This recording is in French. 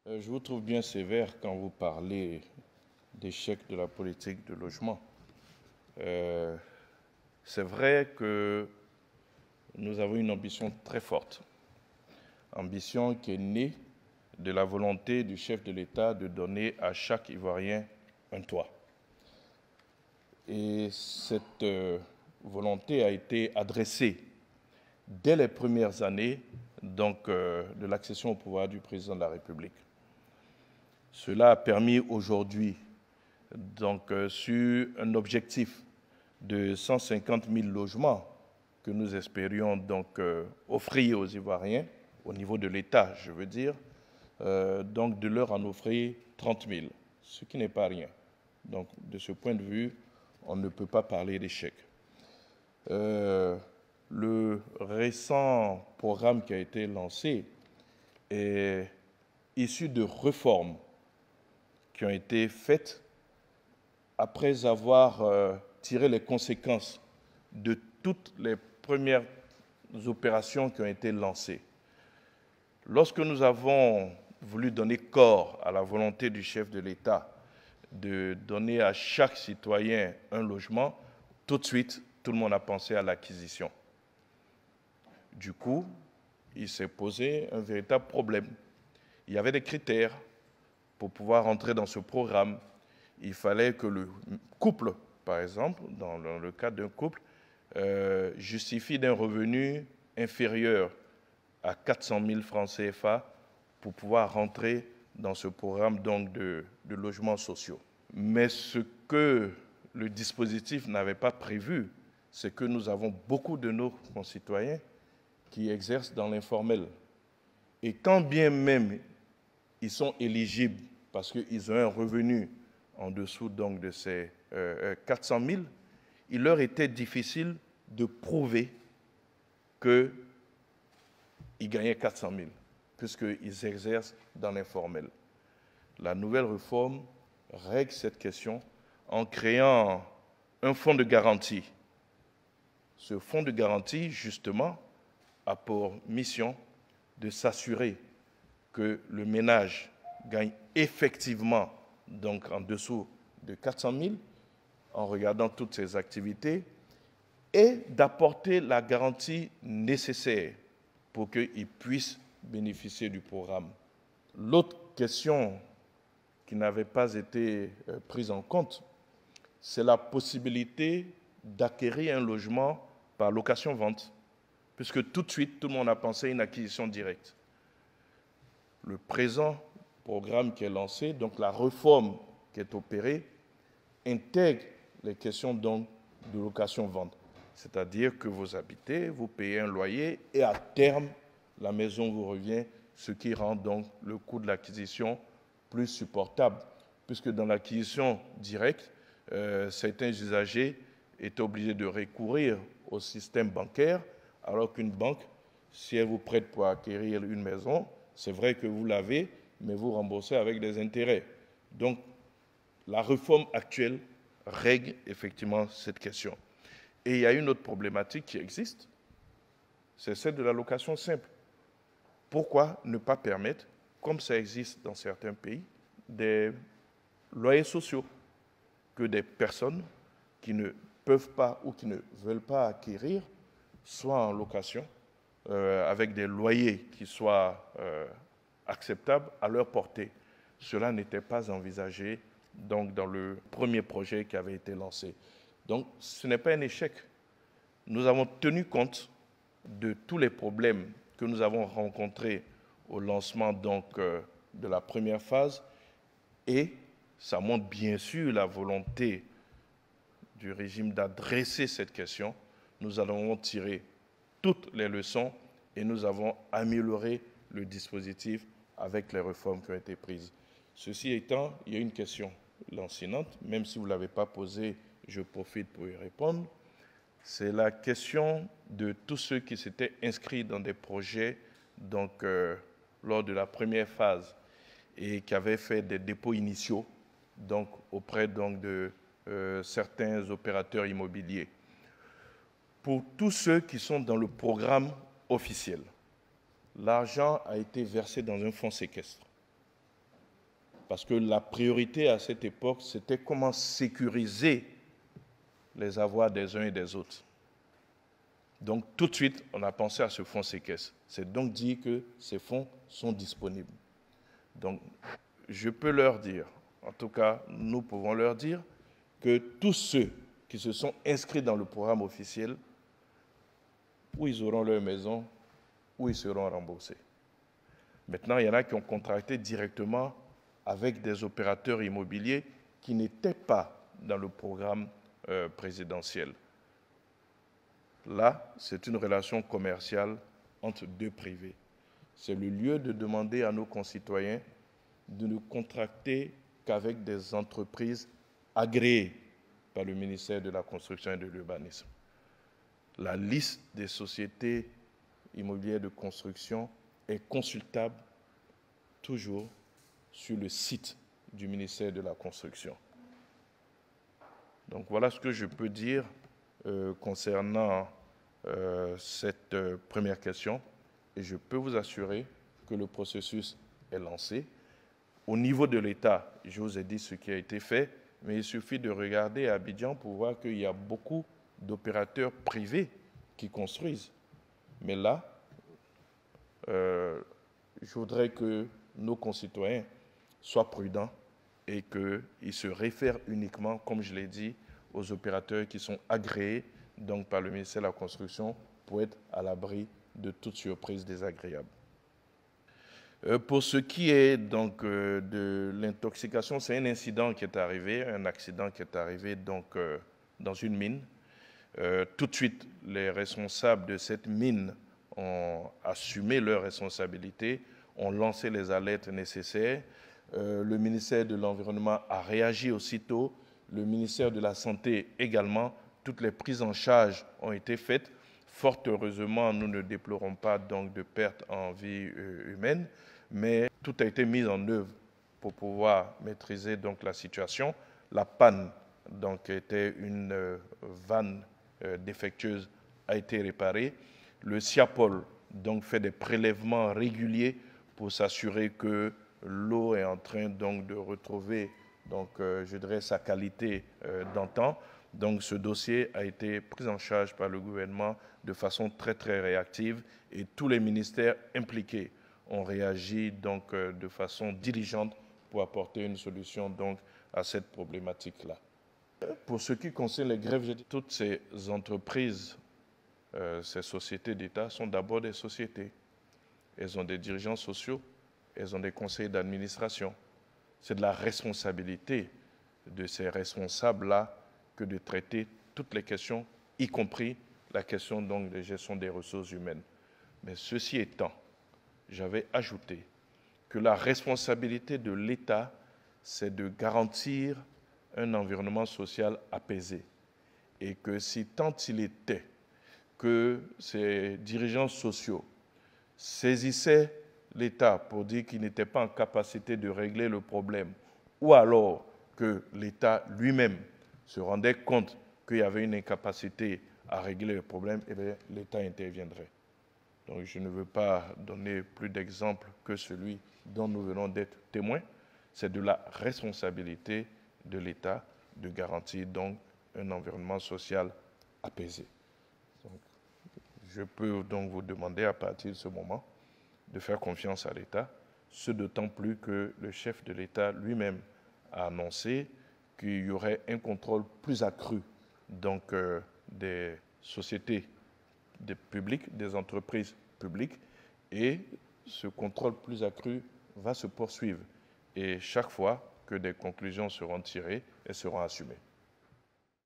Je vous trouve bien sévère quand vous parlez d'échec de la politique de logement. C'est vrai que nous avons une ambition très forte, ambition qui est née de la volonté du chef de l'État de donner à chaque Ivoirien un toit. Et cette volonté a été adressée dès les premières années de l'accession au pouvoir du président de la République. Cela a permis aujourd'hui, sur un objectif de 150 000 logements que nous espérions offrir aux Ivoiriens, au niveau de l'État, je veux dire, de leur en offrir 30 000, ce qui n'est pas rien. Donc, de ce point de vue, on ne peut pas parler d'échec. Le récent programme qui a été lancé est issu de réformes qui ont été faites après avoir tiré les conséquences de toutes les premières opérations qui ont été lancées. Lorsque nous avons voulu donner corps à la volonté du chef de l'État de donner à chaque citoyen un logement, tout de suite, tout le monde a pensé à l'acquisition. Du coup, il s'est posé un véritable problème. Il y avait des critères pour pouvoir entrer dans ce programme. Il fallait que le couple, par exemple, dans le cas d'un couple, justifie d'un revenu inférieur à 400 000 francs CFA pour pouvoir rentrer dans ce programme de logements sociaux. Mais ce que le dispositif n'avait pas prévu, c'est que nous avons beaucoup de nos concitoyens qui exercent dans l'informel. Et quand bien même ils sont éligibles parce qu'ils ont un revenu en dessous de ces 400 000, il leur était difficile de prouver qu'ils gagnaient 400 000, puisqu'ils exercent dans l'informel. La nouvelle réforme règle cette question en créant un fonds de garantie. Ce fonds de garantie, justement, a pour mission de s'assurer que le ménage gagne effectivement en dessous de 400 000 en regardant toutes ses activités et d'apporter la garantie nécessaire pour qu'il puisse bénéficier du programme. L'autre question qui n'avait pas été prise en compte, c'est la possibilité d'acquérir un logement par location-vente, puisque tout de suite, tout le monde a pensé à une acquisition directe. Le présent programme qui est lancé, donc la réforme qui est opérée, intègre les questions de location-vente. C'est-à-dire que vous habitez, vous payez un loyer et à terme, la maison vous revient, ce qui rend donc le coût de l'acquisition plus supportable. Puisque dans l'acquisition directe, certains usagers étaient obligés de recourir au système bancaire, alors qu'une banque, si elle vous prête pour acquérir une maison, c'est vrai que vous l'avez, mais vous remboursez avec des intérêts. Donc, la réforme actuelle règle effectivement cette question. Et il y a une autre problématique qui existe, c'est celle de la location simple. Pourquoi ne pas permettre, comme ça existe dans certains pays, des loyers sociaux, que des personnes qui ne peuvent pas ou qui ne veulent pas acquérir soient en location, avec des loyers qui soient acceptables à leur portée. Cela n'était pas envisagé dans le premier projet qui avait été lancé. Donc, ce n'est pas un échec. Nous avons tenu compte de tous les problèmes que nous avons rencontrés au lancement de la première phase et ça montre bien sûr la volonté du régime d'adresser cette question. Nous allons tirer toutes les leçons et nous avons amélioré le dispositif avec les réformes qui ont été prises. Ceci étant, il y a une question lancinante, même si vous ne l'avez pas posée, je profite pour y répondre. C'est la question de tous ceux qui s'étaient inscrits dans des projets lors de la première phase et qui avaient fait des dépôts initiaux auprès de certains opérateurs immobiliers. Pour tous ceux qui sont dans le programme officiel, l'argent a été versé dans un fonds séquestre. Parce que la priorité à cette époque, c'était comment sécuriser les avoirs des uns et des autres. Donc tout de suite, on a pensé à ce fonds séquestre. C'est donc dit que ces fonds sont disponibles. Donc je peux leur dire, en tout cas nous pouvons leur dire, que tous ceux qui se sont inscrits dans le programme officiel, où ils auront leur maison, où ils seront remboursés. Maintenant, il y en a qui ont contracté directement avec des opérateurs immobiliers qui n'étaient pas dans le programme présidentiel. Là, c'est une relation commerciale entre deux privés. C'est le lieu de demander à nos concitoyens de ne contracter qu'avec des entreprises agréées par le ministère de la Construction et de l'Urbanisme. La liste des sociétés immobilières de construction est consultable toujours sur le site du ministère de la Construction. Donc voilà ce que je peux dire concernant cette première question. Et je peux vous assurer que le processus est lancé. Au niveau de l'État, je vous ai dit ce qui a été fait, mais il suffit de regarder à Abidjan pour voir qu'il y a beaucoup d'opérateurs privés qui construisent. Mais là, je voudrais que nos concitoyens soient prudents et qu'ils se réfèrent uniquement, comme je l'ai dit, aux opérateurs qui sont agréés donc, par le ministère de la Construction pour être à l'abri de toute surprise désagréable. Pour ce qui est donc de l'intoxication, c'est un incident qui est arrivé, un accident qui est arrivé donc, dans une mine. Tout de suite, les responsables de cette mine ont assumé leurs responsabilités, ont lancé les alertes nécessaires. Le ministère de l'Environnement a réagi aussitôt, le ministère de la Santé également. Toutes les prises en charge ont été faites. Fort heureusement, nous ne déplorons pas donc de pertes en vie humaine, mais tout a été mis en œuvre pour pouvoir maîtriser donc la situation. La panne donc était une vanne défectueuse a été réparée. Le SIAPOL donc fait des prélèvements réguliers pour s'assurer que l'eau est en train donc de retrouver donc je dirais sa qualité d'antan. Donc ce dossier a été pris en charge par le gouvernement de façon très très réactive et tous les ministères impliqués ont réagi donc de façon diligente pour apporter une solution donc à cette problématique-là. Pour ce qui concerne les grèves, toutes ces entreprises, ces sociétés d'État sont d'abord des sociétés. Elles ont des dirigeants sociaux, elles ont des conseils d'administration. C'est de la responsabilité de ces responsables-là que de traiter toutes les questions, y compris la question donc de gestion des ressources humaines. Mais ceci étant, j'avais ajouté que la responsabilité de l'État, c'est de garantir un environnement social apaisé. Et que si tant il était que ces dirigeants sociaux saisissaient l'État pour dire qu'il n'était pas en capacité de régler le problème, ou alors que l'État lui-même se rendait compte qu'il y avait une incapacité à régler le problème, eh bien, l'État interviendrait. Donc je ne veux pas donner plus d'exemples que celui dont nous venons d'être témoins. C'est de la responsabilité de l'État de garantir donc un environnement social apaisé. Donc, je peux donc vous demander à partir de ce moment de faire confiance à l'État, ce d'autant plus que le chef de l'État lui-même a annoncé qu'il y aurait un contrôle plus accru donc, des sociétés publiques, des entreprises publiques, et ce contrôle plus accru va se poursuivre. Et chaque fois que des conclusions seront tirées, elles seront assumées.